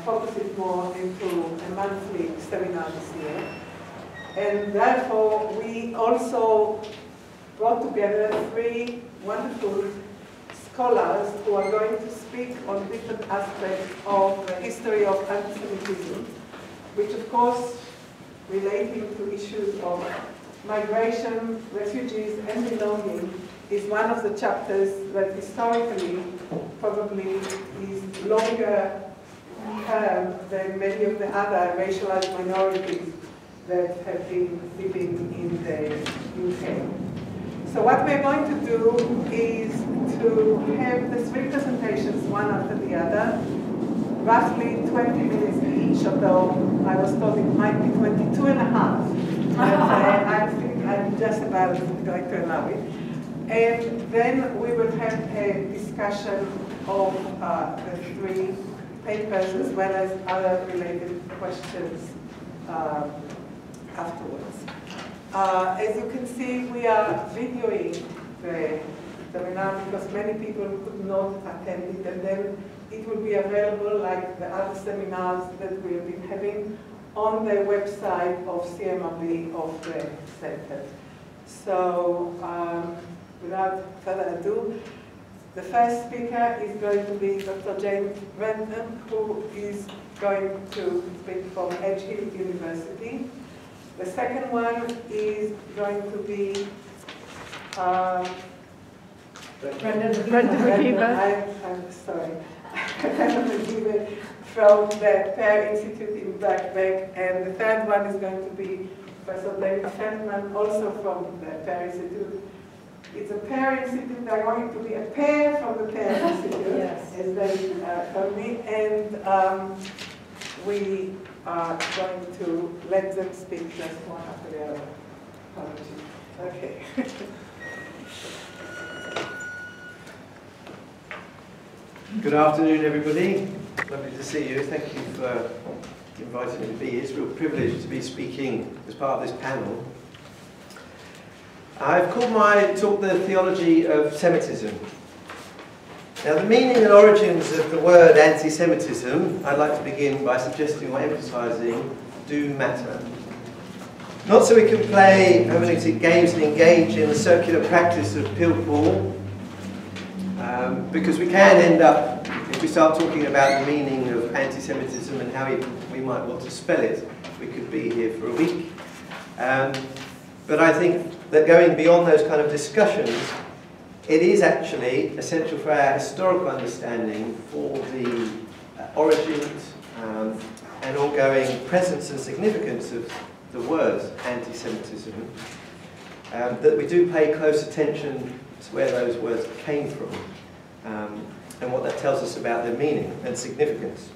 focus it more into a monthly seminar this year. And therefore, we also brought together 3 wonderful scholars who are going to speak on different aspects of the history of anti-Semitism, which of course relating to issues of migration, refugees, and belonging is one of the chapters that historically probably is longer term than many of the other racialized minorities that have been living in the UK. So what we're going to do is to have the 3 presentations, one after the other, roughly 20 minutes each, although I was told it might be 22 and a half. I think I'm just about going to allow it. And then we will have a discussion of the 3 papers as well as other related questions afterwards. As you can see, we are videoing the seminar because many people could not attend it, and then it will be available like the other seminars that we have been having on the website of CMRB of the center. So without further ado, the first speaker is going to be Dr. James Brenton, who is going to speak from Edge Hill University. The second one is going to be Brendan, I'm sorry, Brendan from the Pear Institute in Blackbeck, and the third one is going to be Professor David Feldman, also from the Pear Institute. It's a Pear Institute, they're going to be a pair from the Pear Institute, yes, as they told me, and we are going to let them speak just one after the other. Okay. Good afternoon, everybody. Lovely to see you. Thank you for inviting me to be here. It's a real privilege to be speaking as part of this panel. I've called my talk The Theology of Semitism. Now, the meaning and origins of the word anti-Semitism, I'd like to begin by suggesting or emphasising, do matter. Not so we can play hermeneutic games and engage in the circular practice of pill-pull, because we can end up, if we start talking about the meaning of anti-Semitism and how we might want to spell it, we could be here for a week. But I think that going beyond those kind of discussions, it is actually essential for our historical understanding for the origins and ongoing presence and significance of the word anti-Semitism, that we do pay close attention to where those words came from and what that tells us about their meaning and significance.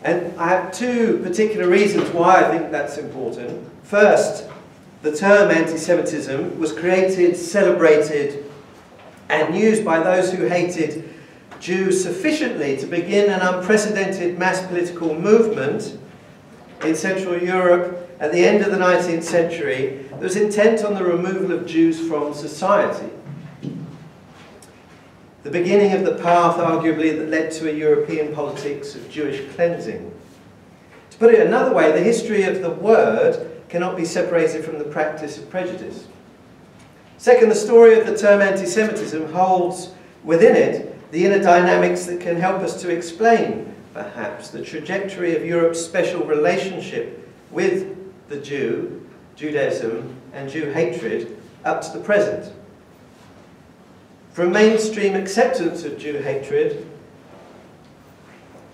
And I have 2 particular reasons why I think that's important. First, the term anti-Semitism was created, celebrated, and used by those who hated Jews sufficiently to begin an unprecedented mass political movement in Central Europe at the end of the 19th century that was intent on the removal of Jews from society. The beginning of the path, arguably, that led to a European politics of Jewish cleansing. To put it another way, the history of the word cannot be separated from the practice of prejudice. Second, the story of the term anti-Semitism holds within it the inner dynamics that can help us to explain, perhaps, the trajectory of Europe's special relationship with the Jew, Judaism, and Jew hatred up to the present. From mainstream acceptance of Jew hatred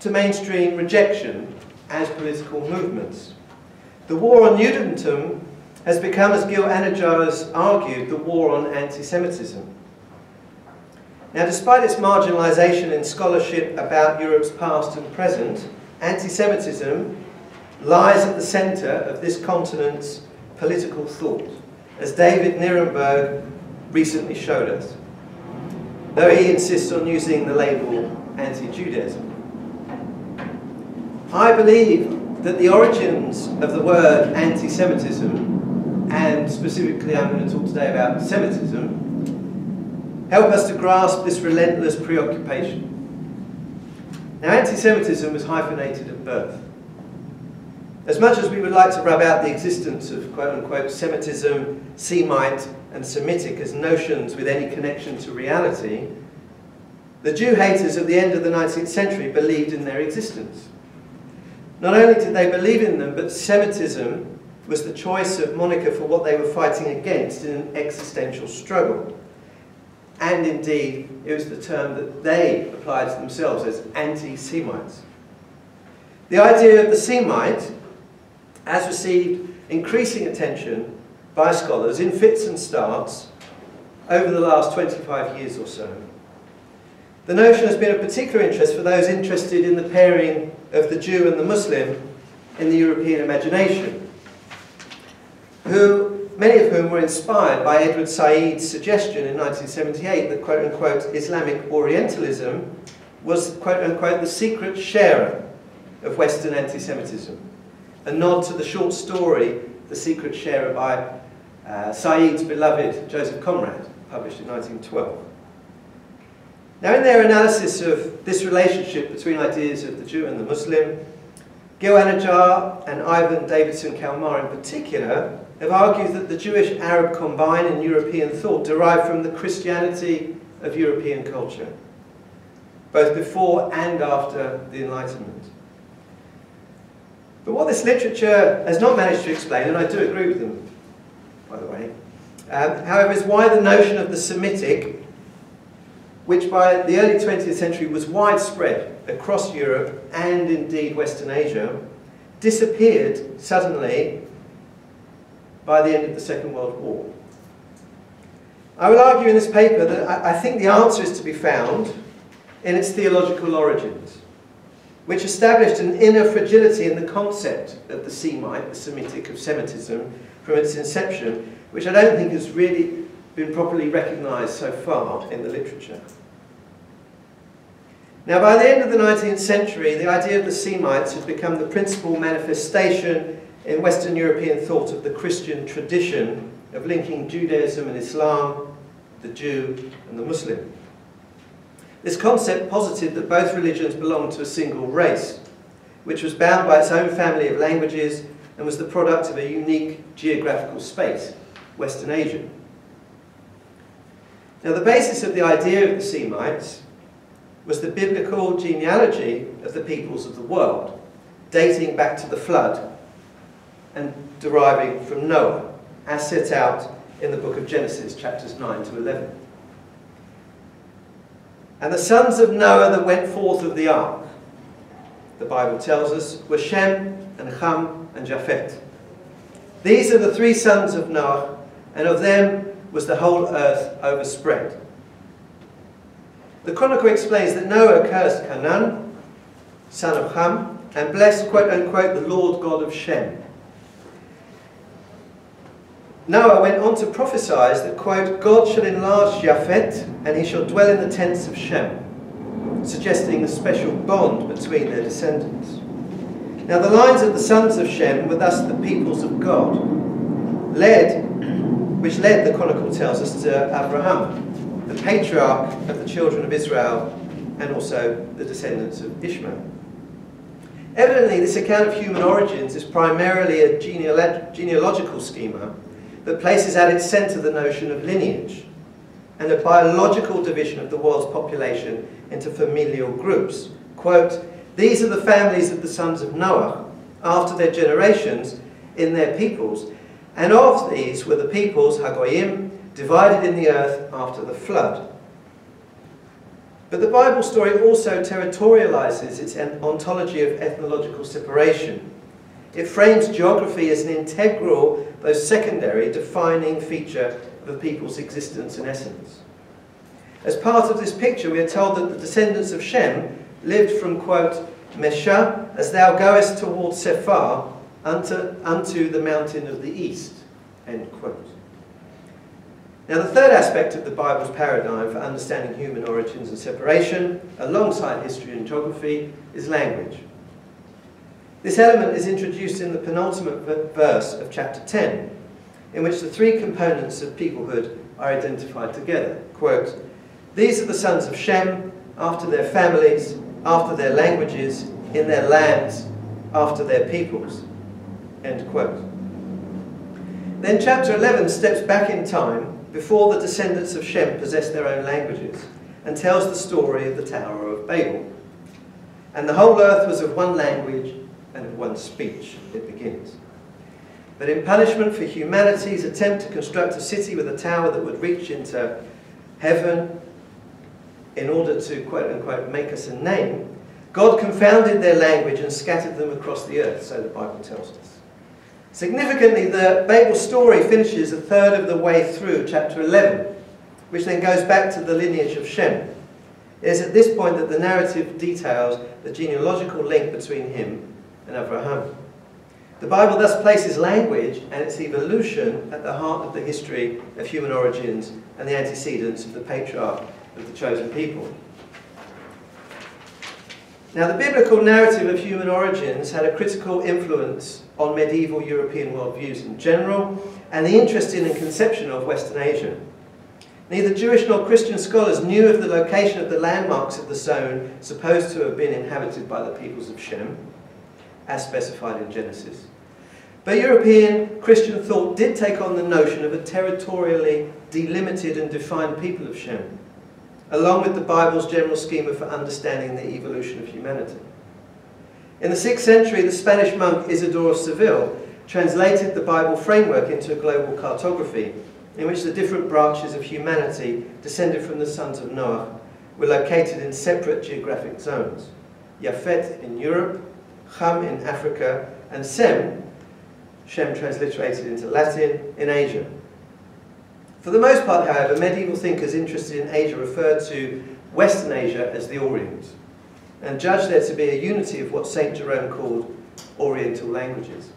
to mainstream rejection as political movements. The war on Judentum has become, as Gil Anadjar's argued, the war on anti-Semitism. Now, despite its marginalisation in scholarship about Europe's past and present, anti-Semitism lies at the centre of this continent's political thought, as David Nirenberg recently showed us, though he insists on using the label anti-Judaism. I believe that the origins of the word anti-Semitism, and specifically I'm going to talk today about Semitism, help us to grasp this relentless preoccupation. Now, anti-Semitism was hyphenated at birth. As much as we would like to rub out the existence of quote-unquote Semitism, Semite and Semitic as notions with any connection to reality, the Jew haters at the end of the 19th century believed in their existence. Not only did they believe in them, but Semitism was the choice of moniker for what they were fighting against in an existential struggle. And indeed, it was the term that they applied to themselves as anti-Semites. The idea of the Semite has received increasing attention by scholars in fits and starts over the last 25 years or so. The notion has been of particular interest for those interested in the pairing of the Jew and the Muslim in the European imagination, many of whom were inspired by Edward Said's suggestion in 1978 that quote-unquote Islamic Orientalism was quote-unquote the secret sharer of Western anti-Semitism, a nod to the short story The Secret Sharer by Said's beloved Joseph Conrad, published in 1912. Now, in their analysis of this relationship between ideas of the Jew and the Muslim, Gil Anajar and Ivan Davidson Kalmar in particular have argued that the Jewish-Arab combine in European thought derived from the Christianity of European culture, both before and after the Enlightenment. But what this literature has not managed to explain, and I do agree with them, by the way, however, is why the notion of the Semitic, which by the early 20th century was widespread across Europe and indeed Western Asia, disappeared suddenly by the end of the Second World War. I will argue in this paper that I think the answer is to be found in its theological origins, which established an inner fragility in the concept of the Semite, the Semitic of Semitism, from its inception, which I don't think has really been properly recognised so far in the literature. Now, by the end of the 19th century, the idea of the Semites had become the principal manifestation in Western European thought of the Christian tradition of linking Judaism and Islam, the Jew and the Muslim. This concept posited that both religions belonged to a single race, which was bound by its own family of languages and was the product of a unique geographical space, Western Asia. Now, the basis of the idea of the Semites was the biblical genealogy of the peoples of the world, dating back to the flood and deriving from Noah, as set out in the book of Genesis, chapters 9 to 11. And the sons of Noah that went forth of the ark, the Bible tells us, were Shem and Ham and Japheth. These are the three sons of Noah, and of them was the whole earth overspread. The Chronicle explains that Noah cursed Canaan, son of Ham, and blessed, quote-unquote, the Lord God of Shem. Noah went on to prophesy that, quote, God shall enlarge Japheth, and he shall dwell in the tents of Shem, suggesting a special bond between their descendants. Now, the lines of the sons of Shem were thus the peoples of God, which led, the Chronicle tells us, to Abraham, the patriarch of the children of Israel, and also the descendants of Ishmael. Evidently, this account of human origins is primarily a genealogical schema that places at its centre the notion of lineage and a biological division of the world's population into familial groups. Quote, these are the families of the sons of Noah, after their generations, in their peoples, and of these were the peoples, Hagoyim, divided in the earth after the flood. But the Bible story also territorializes its ontology of ethnological separation. It frames geography as an integral, though secondary, defining feature of a people's existence and essence. As part of this picture, we are told that the descendants of Shem lived from, quote, Mesha, as thou goest toward Sephar, unto the mountain of the east, end quote. Now, the third aspect of the Bible's paradigm for understanding human origins and separation, alongside history and geography, is language. This element is introduced in the penultimate verse of chapter 10, in which the three components of peoplehood are identified together. Quote, these are the sons of Shem, after their families, after their languages, in their lands, after their peoples." End quote. Then chapter 11 steps back in time before the descendants of Shem possessed their own languages and tells the story of the Tower of Babel. "And the whole earth was of one language and of one speech," it begins. But in punishment for humanity's attempt to construct a city with a tower that would reach into heaven in order to, quote unquote, make us a name, God confounded their language and scattered them across the earth, so the Bible tells us. Significantly, the Babel story finishes a third of the way through chapter 11, which then goes back to the lineage of Shem. It is at this point that the narrative details the genealogical link between him and Abraham. The Bible thus places language and its evolution at the heart of the history of human origins and the antecedents of the patriarch of the chosen people. Now, the biblical narrative of human origins had a critical influence on medieval European worldviews in general, and the interest in and conception of Western Asia. Neither Jewish nor Christian scholars knew of the location of the landmarks of the zone supposed to have been inhabited by the peoples of Shem, as specified in Genesis. But European Christian thought did take on the notion of a territorially delimited and defined people of Shem, along with the Bible's general schema for understanding the evolution of humanity. In the 6th century, the Spanish monk Isidore of Seville translated the Bible framework into a global cartography in which the different branches of humanity descended from the sons of Noah were located in separate geographic zones. Japhet in Europe, Ham in Africa, and Shem transliterated into Latin, in Asia. For the most part, however, medieval thinkers interested in Asia referred to Western Asia as the Orient, and judged there to be a unity of what St. Jerome called Oriental languages.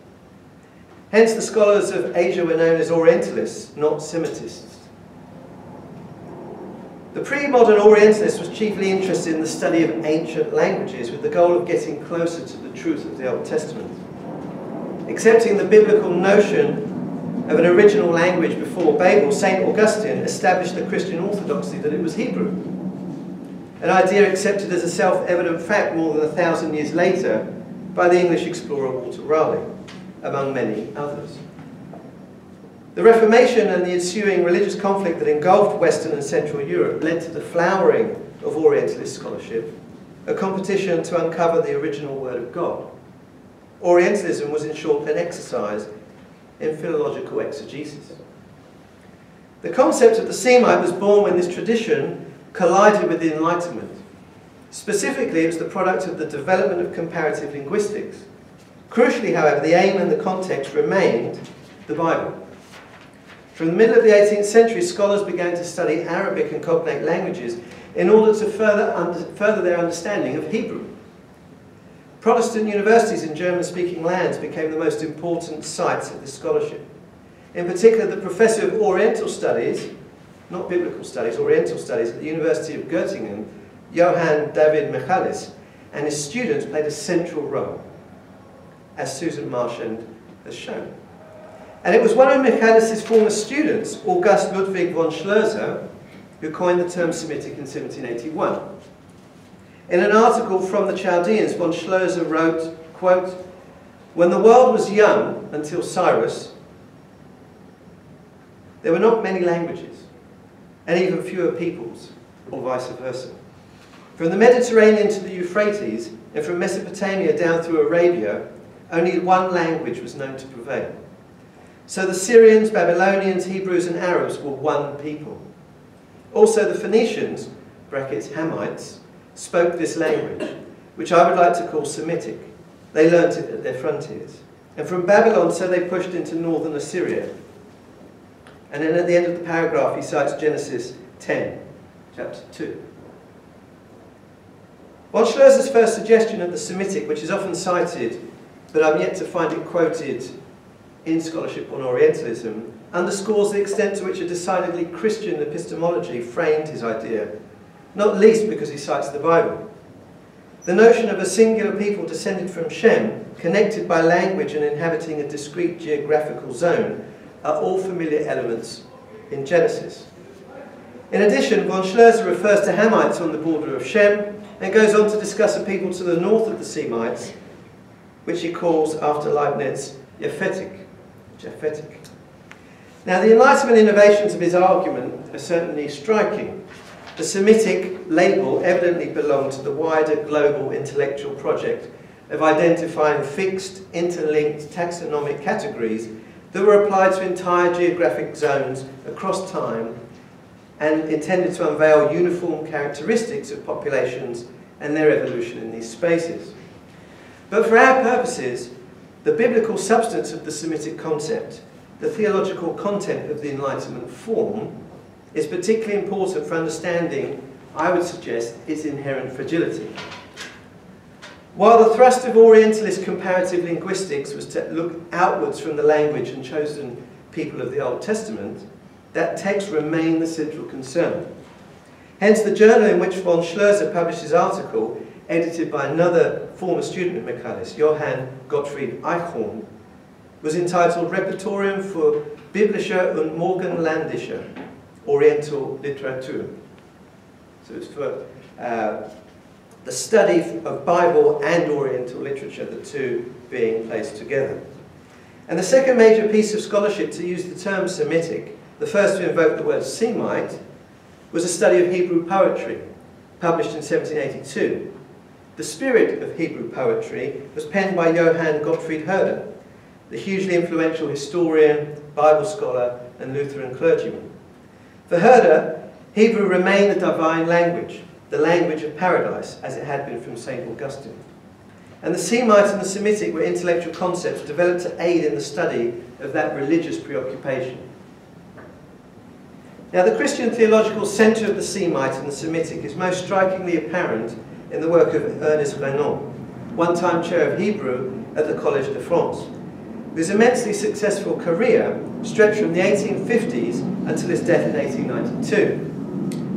Hence, the scholars of Asia were known as Orientalists, not Semitists. The pre-modern Orientalist was chiefly interested in the study of ancient languages with the goal of getting closer to the truth of the Old Testament. Accepting the biblical notion of an original language before Babel, St. Augustine established the Christian orthodoxy that it was Hebrew, an idea accepted as a self-evident fact more than 1,000 years later by the English explorer Walter Raleigh, among many others. The Reformation and the ensuing religious conflict that engulfed Western and Central Europe led to the flowering of Orientalist scholarship, a competition to uncover the original Word of God. Orientalism was, in short, an exercise in philological exegesis. The concept of the Semite was born when this tradition collided with the Enlightenment. Specifically, it was the product of the development of comparative linguistics. Crucially, however, the aim and the context remained the Bible. From the middle of the 18th century, scholars began to study Arabic and cognate languages in order to further their understanding of Hebrew. Protestant universities in German-speaking lands became the most important sites of this scholarship. In particular, the professor of Oriental Studies, not Biblical Studies, Oriental Studies at the University of Göttingen, Johann David Michaelis, and his students played a central role, as Susan Marchand has shown. And it was one of Michaelis' former students, August Ludwig von Schlözer, who coined the term Semitic in 1781. In an article from the Chaldeans, von Schlözer wrote, quote, "When the world was young until Cyrus, there were not many languages, and even fewer peoples, or vice versa. From the Mediterranean to the Euphrates, and from Mesopotamia down through Arabia, only one language was known to prevail. So the Syrians, Babylonians, Hebrews, and Arabs were one people. Also the Phoenicians, brackets Hamites, spoke this language, which I would like to call Semitic. They learnt it at their frontiers. And from Babylon, so they pushed into northern Assyria." And then at the end of the paragraph, he cites Genesis 10, chapter 2. Von Schlözer's first suggestion of the Semitic, which is often cited, but I'm yet to find it quoted in scholarship on Orientalism, underscores the extent to which a decidedly Christian epistemology framed his idea, not least because he cites the Bible. The notion of a singular people descended from Shem, connected by language and inhabiting a discrete geographical zone, are all familiar elements in Genesis. In addition, von Schlözer refers to Hamites on the border of Shem, and goes on to discuss a people to the north of the Semites, which he calls, after Leibniz, Japhetic. Now, the Enlightenment innovations of his argument are certainly striking. The Semitic label evidently belonged to the wider global intellectual project of identifying fixed, interlinked taxonomic categories that were applied to entire geographic zones across time and intended to unveil uniform characteristics of populations and their evolution in these spaces. But for our purposes, the biblical substance of the Semitic concept, the theological content of the Enlightenment form, is particularly important for understanding, I would suggest, its inherent fragility. While the thrust of Orientalist comparative linguistics was to look outwards from the language and chosen people of the Old Testament, that text remained the central concern. Hence, the journal in which von Schlözer published his article, edited by another former student of Michaelis, Johann Gottfried Eichhorn, was entitled Repertorium für biblische und morgenländische Oriental Literatur. So it's for the study of Bible and Oriental literature, the two being placed together. And the second major piece of scholarship to use the term Semitic, the first to invoke the word Semite, was a study of Hebrew poetry, published in 1782. The spirit of Hebrew poetry was penned by Johann Gottfried Herder, the hugely influential historian, Bible scholar, and Lutheran clergyman. For Herder, Hebrew remained the divine language, the language of paradise, as it had been from St. Augustine. And the Semite and the Semitic were intellectual concepts developed to aid in the study of that religious preoccupation. Now, the Christian theological centre of the Semite and the Semitic is most strikingly apparent in the work of Ernest Renan, one-time chair of Hebrew at the Collège de France, whose immensely successful career stretched from the 1850s until his death in 1892.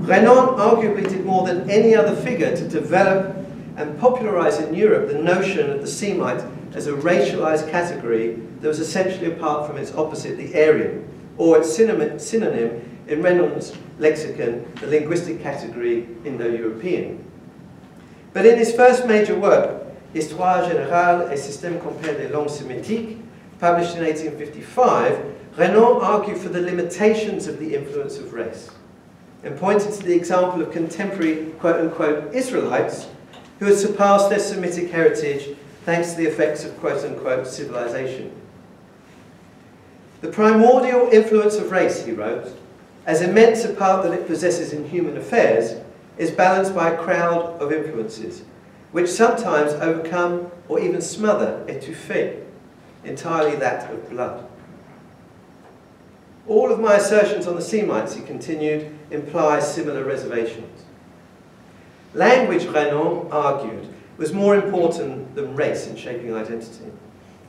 Renan arguably did more than any other figure to develop and popularise in Europe the notion of the Semite as a racialised category that was essentially apart from its opposite, the Aryan, or its synonym in Renan's lexicon, the linguistic category Indo-European. But in his first major work, Histoire générale et système complet des langues sémitiques, published in 1855, Renan argued for the limitations of the influence of race and pointed to the example of contemporary quote-unquote Israelites who had surpassed their Semitic heritage thanks to the effects of quote-unquote civilization. The primordial influence of race, he wrote, as immense a part that it possesses in human affairs, is balanced by a crowd of influences, which sometimes overcome or even smother, étouffer, entirely that of blood. All of my assertions on the Semites, he continued, imply similar reservations. Language, Renan argued, was more important than race in shaping identity.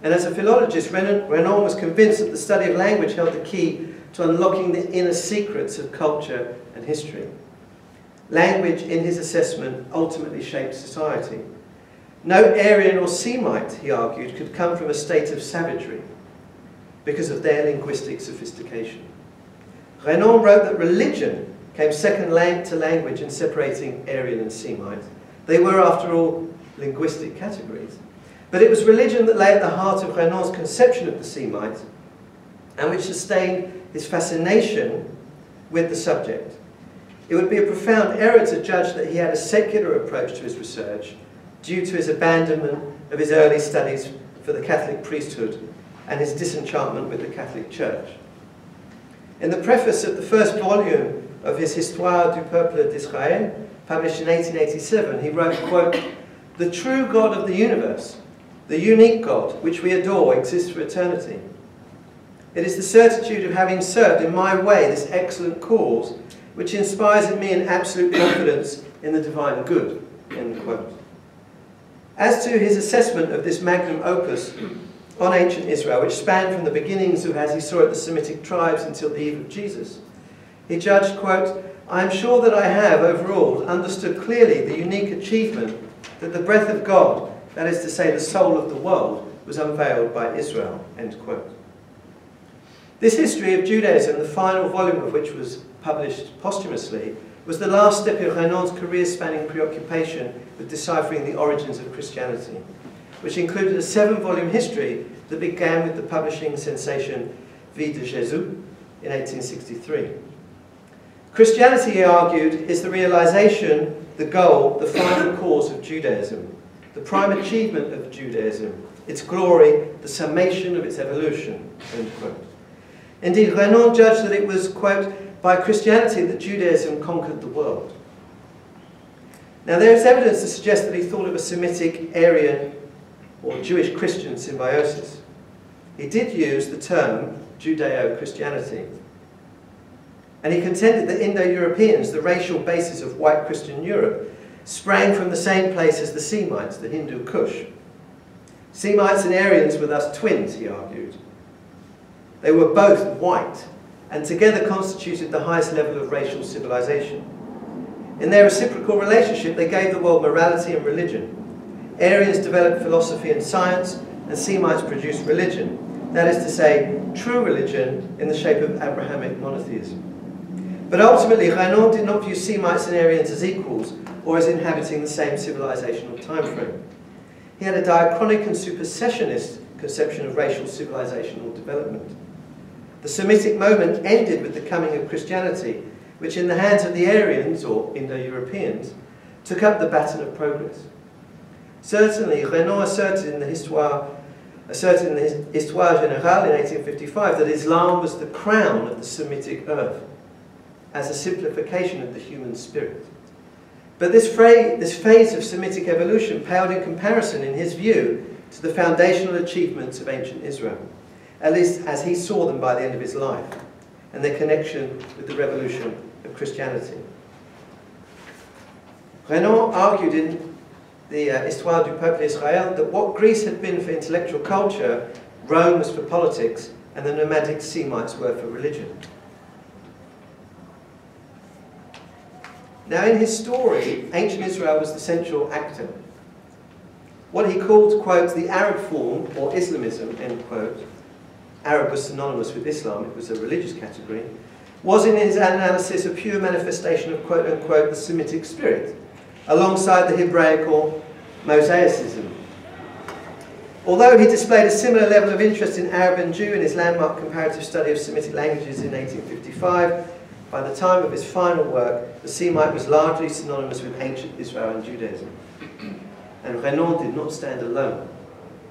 And as a philologist, Renan was convinced that the study of language held the key to unlocking the inner secrets of culture and history. Language, in his assessment, ultimately shaped society. No Aryan or Semite, he argued, could come from a state of savagery because of their linguistic sophistication. Renan wrote that religion came second to language in separating Aryan and Semite. They were, after all, linguistic categories. But it was religion that lay at the heart of Renan's conception of the Semite and which sustained his fascination with the subject. It would be a profound error to judge that he had a secular approach to his research due to his abandonment of his early studies for the Catholic priesthood and his disenchantment with the Catholic Church. In the preface of the first volume of his Histoire du peuple d'Israël, published in 1887, he wrote, quote, "The true God of the universe, the unique God which we adore, exists for eternity. It is the certitude of having served in my way this excellent cause which inspires in me an absolute confidence in the divine good." End quote. As to his assessment of this magnum opus on ancient Israel, which spanned from the beginnings of, as he saw it, the Semitic tribes until the eve of Jesus, he judged, quote, "I am sure that I have, overall, understood clearly the unique achievement that the breath of God, that is to say, the soul of the world, was unveiled by Israel." End quote. This history of Judaism, the final volume of which was published posthumously, was the last step in Renan's career-spanning preoccupation with deciphering the origins of Christianity, which included a 7-volume history that began with the publishing sensation Vie de Jésus in 1863. Christianity, he argued, is the realization, the goal, the final cause of Judaism, the prime achievement of Judaism, its glory, the summation of its evolution, end quote. Indeed, Renan judged that it was, quote, by Christianity that Judaism conquered the world. Now, there is evidence to suggest that he thought of a Semitic, Aryan, or Jewish-Christian symbiosis. He did use the term Judeo-Christianity. And he contended that Indo-Europeans, the racial basis of white Christian Europe, sprang from the same place as the Semites, the Hindu Kush. Semites and Aryans were thus twins, he argued. They were both white, and together constituted the highest level of racial civilization. In their reciprocal relationship, they gave the world morality and religion. Aryans developed philosophy and science, and Semites produced religion. That is to say, true religion in the shape of Abrahamic monotheism. But ultimately, Renan did not view Semites and Aryans as equals, or as inhabiting the same civilizational timeframe. He had a diachronic and supersessionist conception of racial civilizational development. The Semitic moment ended with the coming of Christianity, which in the hands of the Aryans, or Indo-Europeans, took up the baton of progress. Certainly, Renan asserted in the Histoire Générale in 1855 that Islam was the crown of the Semitic earth, as a simplification of the human spirit. But this phase of Semitic evolution paled in comparison, in his view, to the foundational achievements of ancient Israel, at least as he saw them by the end of his life, and their connection with the revolution of Christianity. Renan argued in the Histoire du Peuple Israël that what Greece had been for intellectual culture, Rome was for politics, and the nomadic Semites were for religion. Now, in his story, ancient Israel was the central actor. What he called, quote, the Arab form, or Islamism, end quote, Arab was synonymous with Islam, it was a religious category, was in his analysis a pure manifestation of, quote unquote, the Semitic spirit, alongside the Hebraic or Mosaicism. Although he displayed a similar level of interest in Arab and Jew in his landmark comparative study of Semitic languages in 1855, by the time of his final work, the Semite was largely synonymous with ancient Israel and Judaism. And Renan did not stand alone.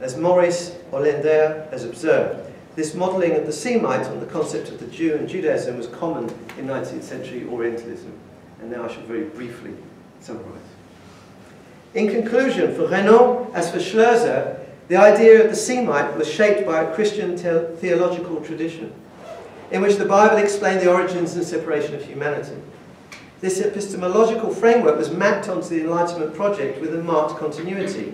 As Maurice Hollander has observed, this modelling of the Semite on the concept of the Jew and Judaism was common in 19th century Orientalism. And now I shall very briefly summarise. In conclusion, for Renan, as for Schlözer, the idea of the Semite was shaped by a Christian theological tradition, in which the Bible explained the origins and separation of humanity. This epistemological framework was mapped onto the Enlightenment project with a marked continuity,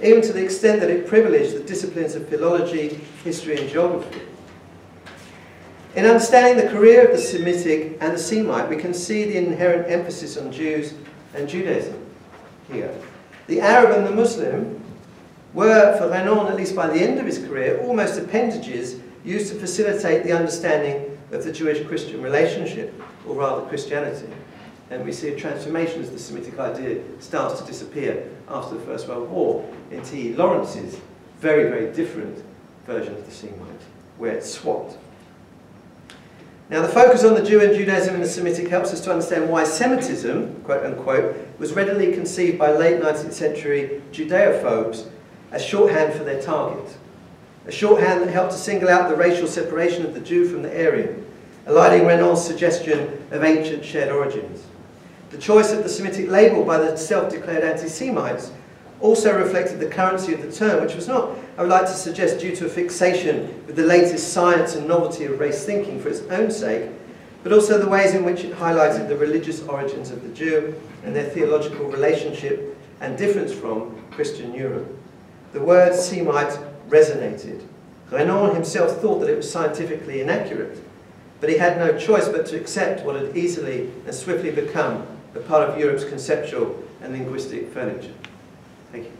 even to the extent that it privileged the disciplines of philology, history and geography. In understanding the career of the Semitic and the Semite, we can see the inherent emphasis on Jews and Judaism here. The Arab and the Muslim were, for Renan, at least by the end of his career, almost appendages used to facilitate the understanding of the Jewish-Christian relationship, or rather Christianity. And we see a transformation as the Semitic idea starts to disappear after the First World War in T.E. Lawrence's very, very different version of the Semite, where it's swapped. Now, the focus on the Jew and Judaism in the Semitic helps us to understand why Semitism, quote unquote, was readily conceived by late 19th century Judeophobes as shorthand for their target. A shorthand that helped to single out the racial separation of the Jew from the Aryan, eliding Renan's suggestion of ancient shared origins. The choice of the Semitic label by the self-declared anti-Semites also reflected the currency of the term, which was not, I would like to suggest, due to a fixation with the latest science and novelty of race thinking for its own sake, but also the ways in which it highlighted the religious origins of the Jew and their theological relationship and difference from Christian Europe. The word Semite resonated. Renan himself thought that it was scientifically inaccurate, but he had no choice but to accept what had easily and swiftly become a part of Europe's conceptual and linguistic furniture. Thank you.